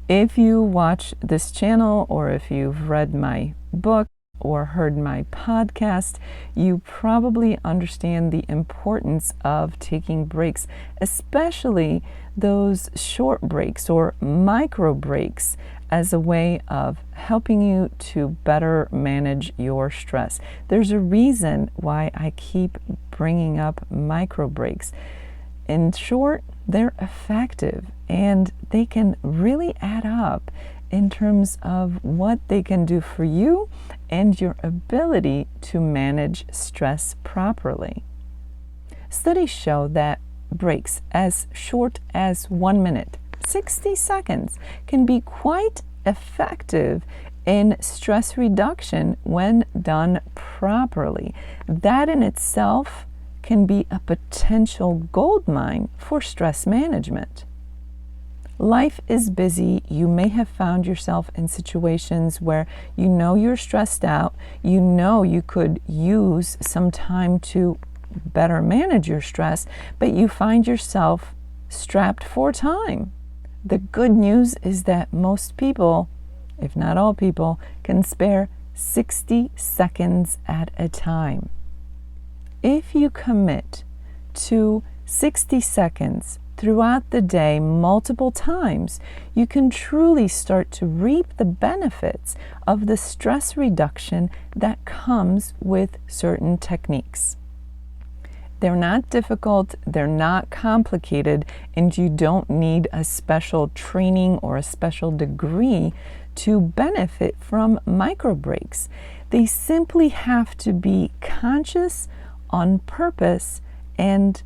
If you watch this channel, or if you've read my book or heard my podcast, you probably understand the importance of taking breaks, especially those short breaks or micro breaks, as a way of helping you to better manage your stress. There's a reason why I keep bringing up micro breaks. In short, they're effective and they can really add up in terms of what they can do for you and your ability to manage stress properly. Studies show that breaks as short as 1 minute, 60 seconds, can be quite effective in stress reduction when done properly. That in itself can be a potential goldmine for stress management. Life is busy. You may have found yourself in situations where you know you're stressed out, you know you could use some time to better manage your stress, but you find yourself strapped for time. The good news is that most people, if not all people, can spare 60 seconds at a time. If you commit to 60 seconds throughout the day multiple times, you can truly start to reap the benefits of the stress reduction that comes with certain techniques. They're not difficult, they're not complicated, and you don't need a special training or a special degree to benefit from micro breaks. They simply have to be conscious, on purpose, and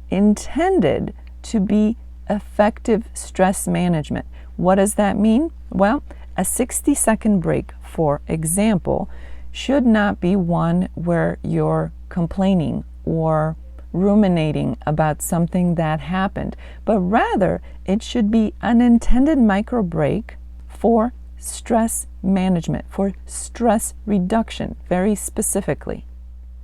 intended to be effective stress management. What does that mean? Well, a 60-second break, for example, should not be one where you're complaining or ruminating about something that happened, but rather it should be an intended micro break for stress management, for stress reduction, very specifically.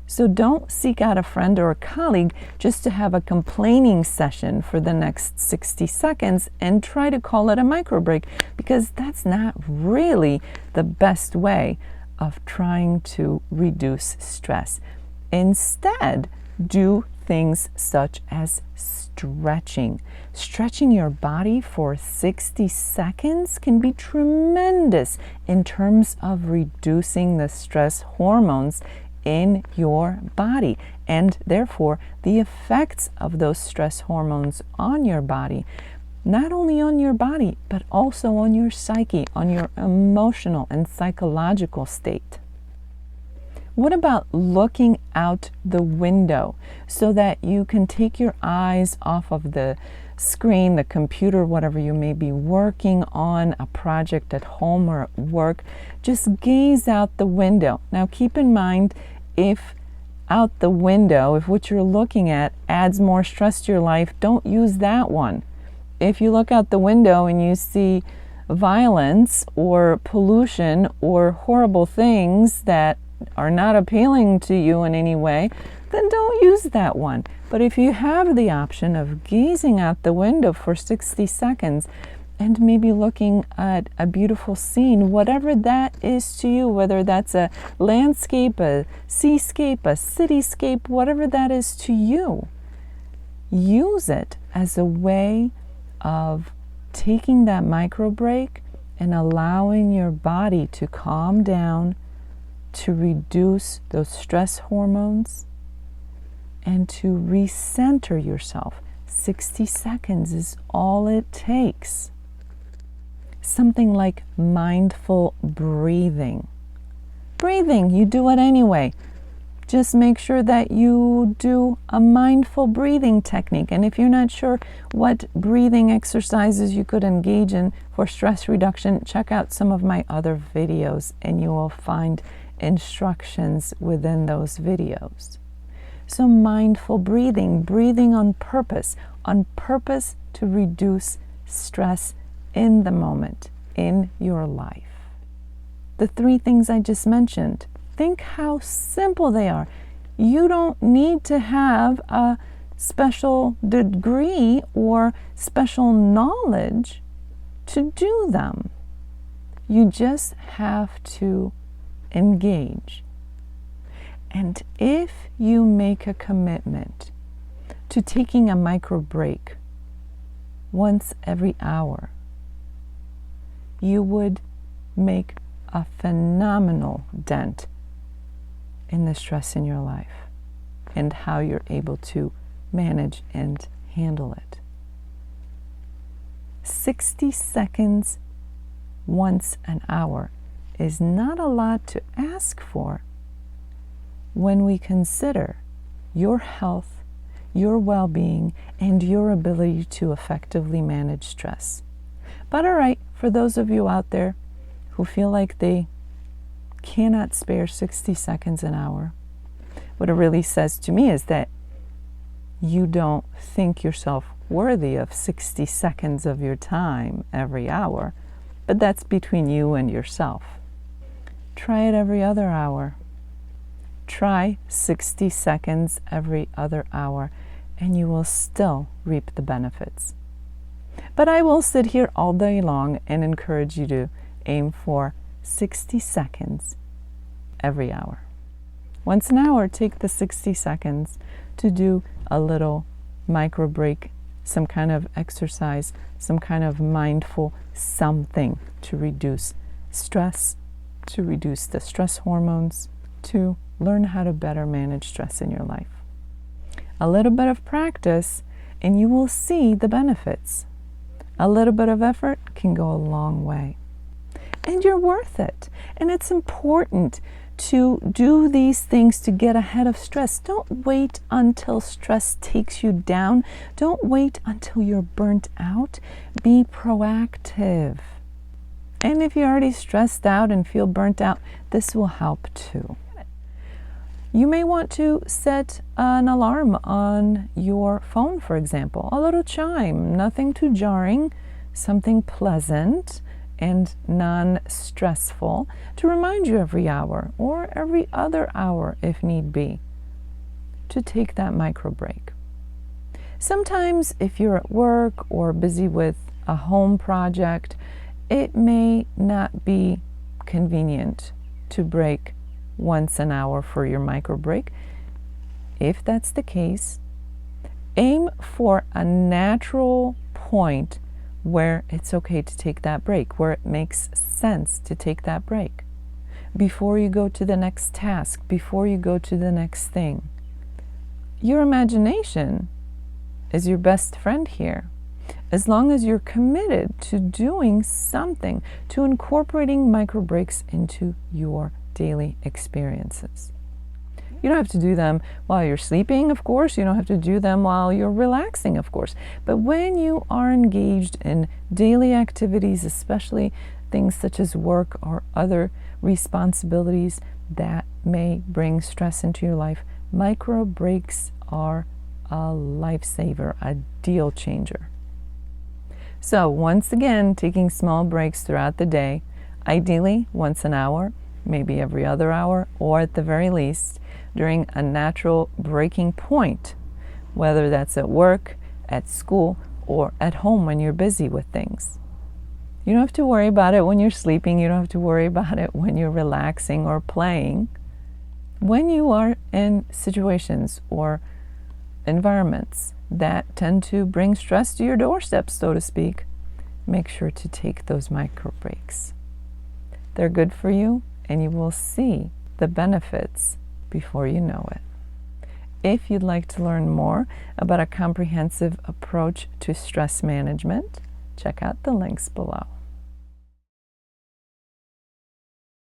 So don't seek out a friend or a colleague just to have a complaining session for the next 60 seconds and try to call it a micro break, because that's not really the best way of trying to reduce stress. Instead, do things such as stretching. Stretching your body for 60 seconds can be tremendous in terms of reducing the stress hormones in your body, and therefore the effects of those stress hormones on your body, not only on your body, but also on your psyche, on your emotional and psychological state. What about looking out the window so that you can take your eyes off of the screen, the computer, whatever you may be working on, a project at home or at work? Just gaze out the window. Now keep in mind, if out the window, if what you're looking at adds more stress to your life, don't use that one. If you look out the window and you see violence or pollution or horrible things that are not appealing to you in any way, then don't use that one. But if you have the option of gazing out the window for 60 seconds and maybe looking at a beautiful scene, whatever that is to you, whether that's a landscape, a seascape, a cityscape, whatever that is to you, use it as a way of taking that micro break and allowing your body to calm down, to reduce those stress hormones, and to recenter yourself. 60 seconds is all it takes. Something like mindful breathing. Breathing, you do it anyway. Just make sure that you do a mindful breathing technique. And if you're not sure what breathing exercises you could engage in for stress reduction, check out some of my other videos and you will find instructions within those videos. So mindful breathing, breathing on purpose to reduce stress in the moment, in your life. The 3 things I just mentioned, think how simple they are. You don't need to have a special degree or special knowledge to do them. You just have to engage. And if you make a commitment to taking a micro break once every hour, you would make a phenomenal dent in the stress in your life and how you're able to manage and handle it. 60 seconds once an hour is not a lot to ask for when we consider your health, your well-being, and your ability to effectively manage stress. But all right, for those of you out there who feel like they cannot spare 60 seconds an hour, what it really says to me is that you don't think yourself worthy of 60 seconds of your time every hour, but that's between you and yourself. Try it every other hour. Try 60 seconds every other hour, and you will still reap the benefits. But I will sit here all day long and encourage you to aim for 60 seconds every hour. Once an hour, take the 60 seconds to do a little micro break, some kind of exercise, some kind of mindful something to reduce stress, to reduce the stress hormones, to learn how to better manage stress in your life. A little bit of practice and you will see the benefits. A little bit of effort can go a long way. And you're worth it. And it's important to do these things to get ahead of stress. Don't wait until stress takes you down. Don't wait until you're burnt out. Be proactive. And if you're already stressed out and feel burnt out, this will help too. You may want to set an alarm on your phone, for example. A little chime, nothing too jarring, something pleasant and non-stressful to remind you every hour or every other hour if need be to take that micro break. Sometimes if you're at work or busy with a home project, it may not be convenient to break once an hour for your micro break. If that's the case, aim for a natural point where it's okay to take that break, where it makes sense to take that break. Before you go to the next task, before you go to the next thing. Your imagination is your best friend here. As long as you're committed to doing something, to incorporating micro breaks into your daily experiences. You don't have to do them while you're sleeping, of course. You don't have to do them while you're relaxing, of course. But when you are engaged in daily activities, especially things such as work or other responsibilities that may bring stress into your life, micro breaks are a lifesaver, a deal changer. So once again, taking small breaks throughout the day, ideally once an hour, maybe every other hour, or at the very least during a natural breaking point, whether that's at work, at school, or at home when you're busy with things. You don't have to worry about it when you're sleeping. You don't have to worry about it when you're relaxing or playing. When you are in situations or environments that tend to bring stress to your doorstep, so to speak, make sure to take those micro breaks. They're good for you, and you will see the benefits before you know it. If you'd like to learn more about a comprehensive approach to stress management, check out the links below.